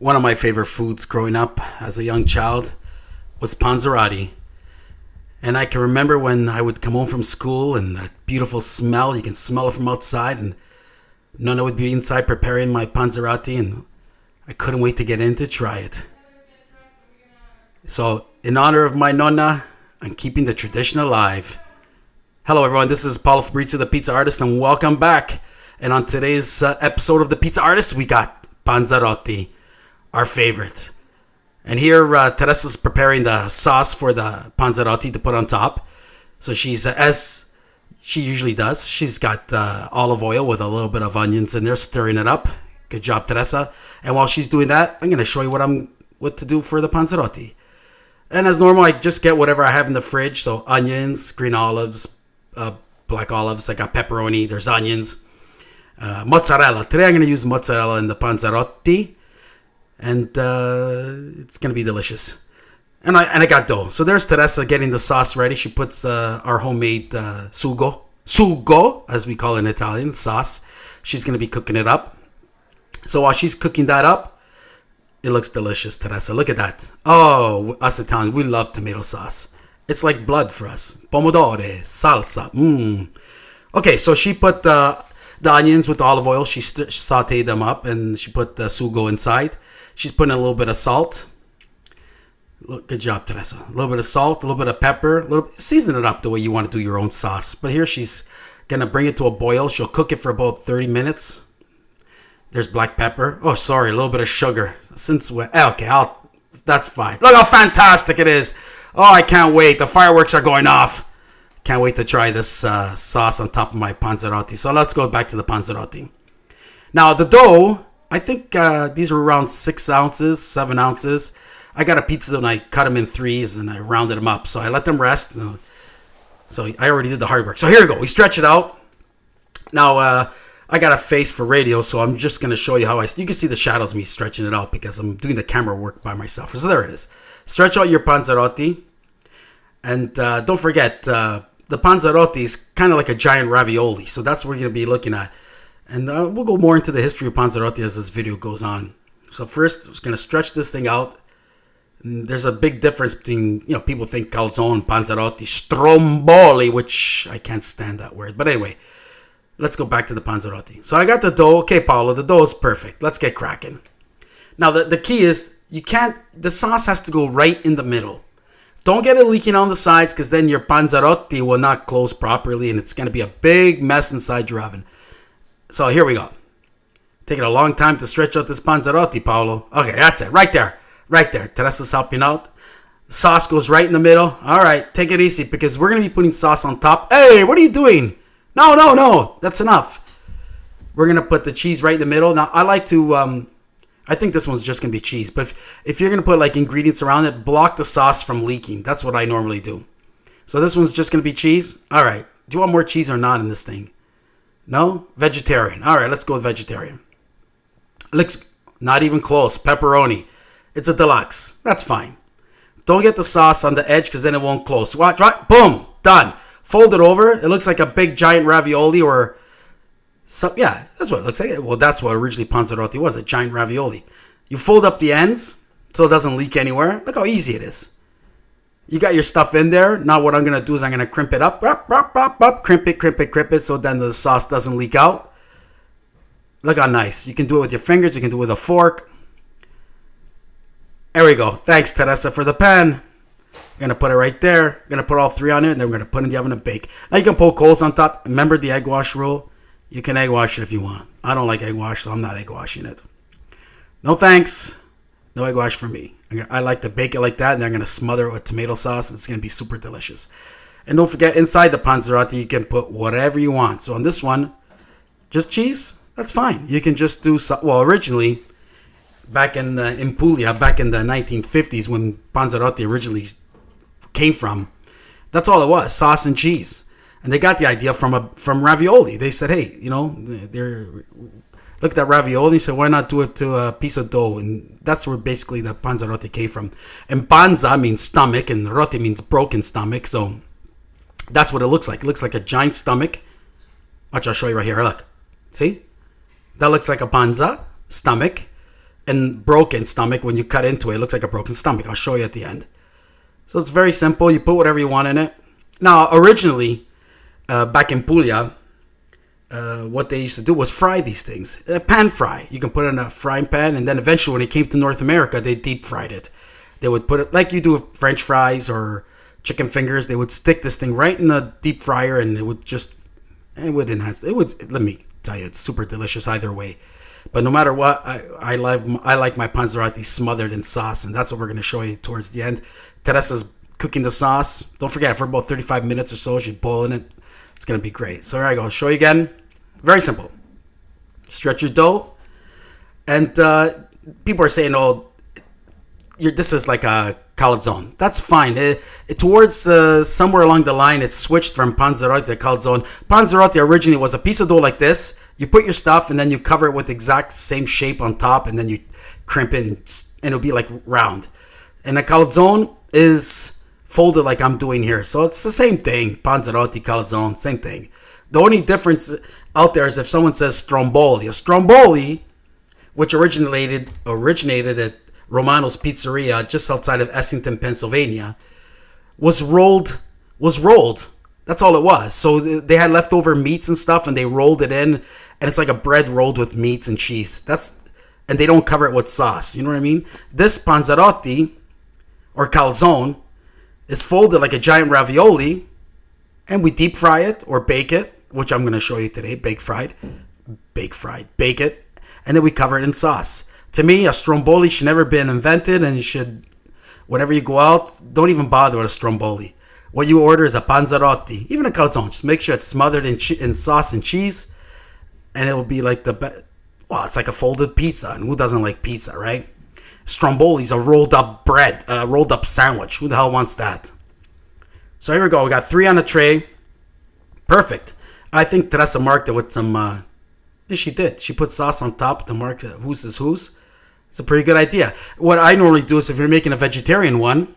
One of my favorite foods growing up as a young child was panzerotti. And I can remember when I would come home from school and that beautiful smell, you can smell it from outside, and nonna would be inside preparing my panzerotti, and I couldn't wait to get in to try it. So, in honor of my nonna, I'm keeping the tradition alive. Hello everyone, this is Paulo Fabrizio, the Pizza Artist, and welcome back. And on today's episode of the Pizza Artist, we got panzerotti, our favorite. And here, Teresa's preparing the sauce for the panzerotti to put on top. So she's, as she usually does, she's got olive oil with a little bit of onions in there, stirring it up. Good job, Teresa. And while she's doing that, I'm going to show you what to do for the panzerotti. And as normal, I just get whatever I have in the fridge. So onions, green olives, black olives. I got pepperoni. There's onions. Mozzarella. Today I'm going to use mozzarella in the panzerotti. And it's going to be delicious. And I got dough. So there's Teresa getting the sauce ready. She puts our homemade sugo, as we call it in Italian, sauce. She's going to be cooking it up. So while she's cooking that up, it looks delicious, Teresa. Look at that. Oh, us Italians, we love tomato sauce. It's like blood for us. Pomodoro, salsa. Okay, so she put the onions with the olive oil. She sauteed them up, and she put the sugo inside. She's putting a little bit of salt. Good job, Teresa. A little bit of salt, a little bit of pepper. Season it up the way you want to do your own sauce. But here she's going to bring it to a boil. She'll cook it for about 30 minutes. There's black pepper. Oh, sorry, a little bit of sugar. That's fine. Look how fantastic it is. Oh, I can't wait. The fireworks are going off. Can't wait to try this sauce on top of my panzerotti. So let's go back to the panzerotti. Now, the dough, I think these were around 6 ounces, 7 ounces. I got a pizza dough and I cut them in threes and I rounded them up. So I let them rest. So I already did the hard work. So here we go. We stretch it out. Now, I got a face for radio, so I'm just going to show you how you can see the shadows of me stretching it out because I'm doing the camera work by myself. So there it is. Stretch out your panzerotti. And don't forget, the panzerotti is kind of like a giant ravioli. So that's what we're going to be looking at. And we'll go more into the history of panzerotti as this video goes on. So first, I'm just going to stretch this thing out. And there's a big difference between, people think calzone, panzerotti, stromboli, which I can't stand that word. But anyway, let's go back to the panzerotti. So I got the dough. Okay, Paolo, the dough is perfect. Let's get cracking. Now, the key is the sauce has to go right in the middle. Don't get it leaking on the sides because then your panzerotti will not close properly and it's going to be a big mess inside your oven. So here we go. Taking a long time to stretch out this panzerotti, Paolo. Okay, that's it. Right there. Right there. Teresa's helping out. The sauce goes right in the middle. All right, take it easy because we're going to be putting sauce on top. Hey, what are you doing? No. That's enough. We're going to put the cheese right in the middle. Now, I like to, I think this one's just going to be cheese. But if you're going to put like ingredients around it, block the sauce from leaking. That's what I normally do. So this one's just going to be cheese. All right. Do you want more cheese or not in this thing? No? Vegetarian. All right, let's go with vegetarian. Looks not even close. Pepperoni. It's a deluxe. That's fine. Don't get the sauce on the edge because then it won't close. Watch, right? Boom. Done. Fold it over. It looks like a big giant ravioli or some, yeah, that's what it looks like. Well, that's what originally panzerotti was, a giant ravioli. You fold up the ends so it doesn't leak anywhere. Look how easy it is. You got your stuff in there. Now what I'm going to do is I'm going to crimp it up. Crimp it so then the sauce doesn't leak out. Look how nice. You can do it with your fingers. You can do it with a fork. There we go. Thanks, Teresa, for the pan. I'm going to put it right there. I'm going to put all 3 on it, and then we're going to put it in the oven and bake. Now you can poke holes on top. Remember the egg wash rule? You can egg wash it if you want. I don't like egg wash, so I'm not egg washing it. No thanks. No egg wash for me. I like to bake it like that, and then I'm going to smother it with tomato sauce. It's going to be super delicious. And don't forget, inside the panzerotti, you can put whatever you want. So on this one, just cheese, that's fine. You can just do, originally, back in Puglia, back in the 1950s, when panzerotti originally came from, that's all it was, sauce and cheese. And they got the idea from ravioli. They said, hey, look at that ravioli. So why not do it to a piece of dough? And that's where basically the panzerotti came from. And panza means stomach, and rotti means broken stomach. So that's what it looks like. It looks like a giant stomach. Watch, I'll show you right here. Look. See? That looks like a panza, stomach. and broken stomach. When you cut into it, it looks like a broken stomach. I'll show you at the end. So it's very simple. You put whatever you want in it. Now, originally, back in Puglia, what they used to do was fry these things. Pan fry. You can put it in a frying pan, and then eventually when it came to North America, they deep fried it. They would put it like you do with French fries or chicken fingers. They would stick this thing right in the deep fryer, and it would just, it would enhance. It would, let me tell you, it's super delicious either way. But no matter what, I like my panzerotti smothered in sauce, and that's what we're going to show you towards the end. Teresa's cooking the sauce. Don't forget, for about 35 minutes or so, she's boiling it. It's going to be great. So here I go. I'll show you again. Very simple. Stretch your dough. And people are saying, oh, this is like a calzone. That's fine. Towards somewhere along the line, it switched from panzerotti to calzone. Panzerotti originally was a piece of dough like this. You put your stuff, and then you cover it with the exact same shape on top, and then you crimp it, and it'll be like round. And a calzone is folded like I'm doing here. So it's the same thing. Panzerotti, calzone, same thing. The only difference out there is if someone says stromboli. A stromboli, which originated at Romano's Pizzeria just outside of Essington, Pennsylvania, was rolled. That's all it was. So they had leftover meats and stuff, and they rolled it in, and it's like a bread rolled with meats and cheese. And they don't cover it with sauce. You know what I mean? This panzerotti, or calzone, is folded like a giant ravioli, and we deep fry it or bake it, which I'm going to show you today. Bake it, and then we cover it in sauce. To me, a stromboli should never been invented, and you should, whenever you go out, don't even bother with a stromboli. What you order is a panzerotti, even a calzone. Just make sure it's smothered in sauce and cheese, and it will be like it's like a folded pizza, and who doesn't like pizza, right? Stromboli's a rolled up bread, rolled up sandwich. Who the hell wants that? So here we go. We got 3 on the tray. Perfect. I think Teresa marked it with some, yeah, she did. She put sauce on top to mark whose is whose. It's a pretty good idea. What I normally do is if you're making a vegetarian one,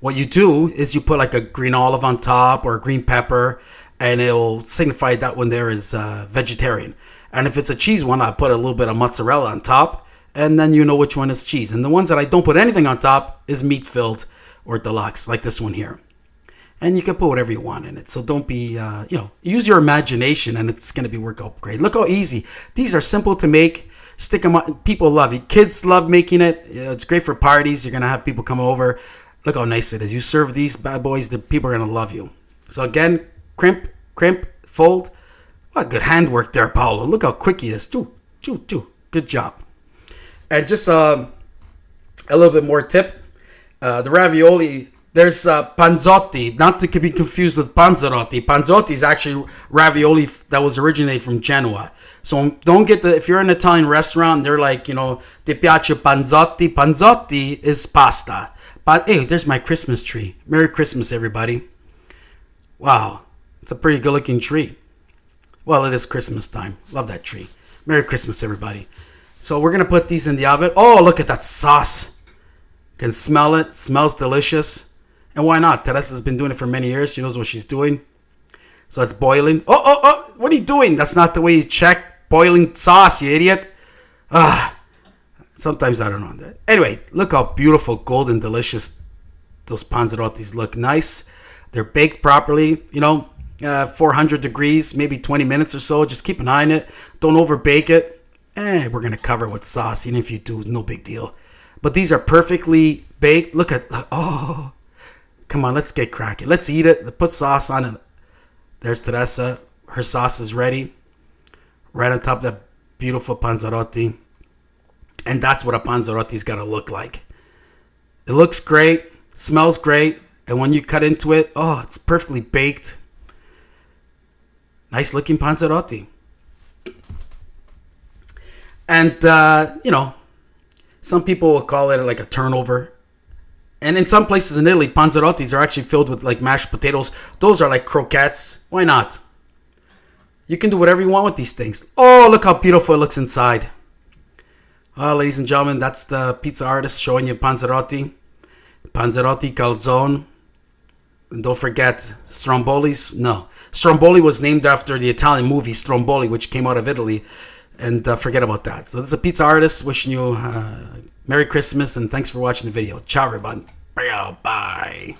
what you do is you put like a green olive on top or a green pepper, and it'll signify that one there is vegetarian. And if it's a cheese one, I put a little bit of mozzarella on top, and then you know which one is cheese. And the ones that I don't put anything on top is meat filled or deluxe, like this one here. And you can put whatever you want in it. So don't be, use your imagination, and it's going to work out great. Look how easy. These are simple to make. Stick them on. People love it. Kids love making it. It's great for parties. You're going to have people come over. Look how nice it is. You serve these bad boys, the people are going to love you. So again, crimp, fold. What good handwork there, Paolo. Look how quick he is. Good job. And just a little bit more tip. The ravioli, there's panzotti, not to be confused with panzerotti. Panzotti is actually ravioli that was originated from Genoa. So don't get if you're in an Italian restaurant, they're like, ti piace panzotti. Panzotti is pasta. But hey, there's my Christmas tree. Merry Christmas, everybody. Wow, it's a pretty good looking tree. Well, it is Christmas time. Love that tree. Merry Christmas, everybody. So we're going to put these in the oven. Oh, look at that sauce. You can smell it. Smells delicious. And why not? Teresa's been doing it for many years. She knows what she's doing. So it's boiling. Oh, what are you doing? That's not the way you check boiling sauce, you idiot. Sometimes I don't know that. Anyway, look how beautiful, golden, delicious those panzerottis look. Nice. They're baked properly, 400 degrees, maybe 20 minutes or so. Just keep an eye on it. Don't over bake it. We're going to cover it with sauce. Even if you do, no big deal. But these are perfectly baked. Look at, come on, let's get cracking. Let's eat it. Put sauce on it. There's Teresa. Her sauce is ready. Right on top of that beautiful panzerotti. And that's what a panzerotti's got to look like. It looks great. Smells great. And when you cut into it, it's perfectly baked. Nice looking panzerotti. And, some people will call it like a turnover. And in some places in Italy, panzerottis are actually filled with like mashed potatoes. Those are like croquettes. Why not? You can do whatever you want with these things. Oh, look how beautiful it looks inside. Ladies and gentlemen, that's the pizza artist showing you panzerotti. Panzerotti, calzone. And don't forget, Strombolis. No. Stromboli was named after the Italian movie Stromboli, which came out of Italy. And forget about that. So this is a pizza artist wishing you Merry Christmas and thanks for watching the video. Ciao, everyone. Bye.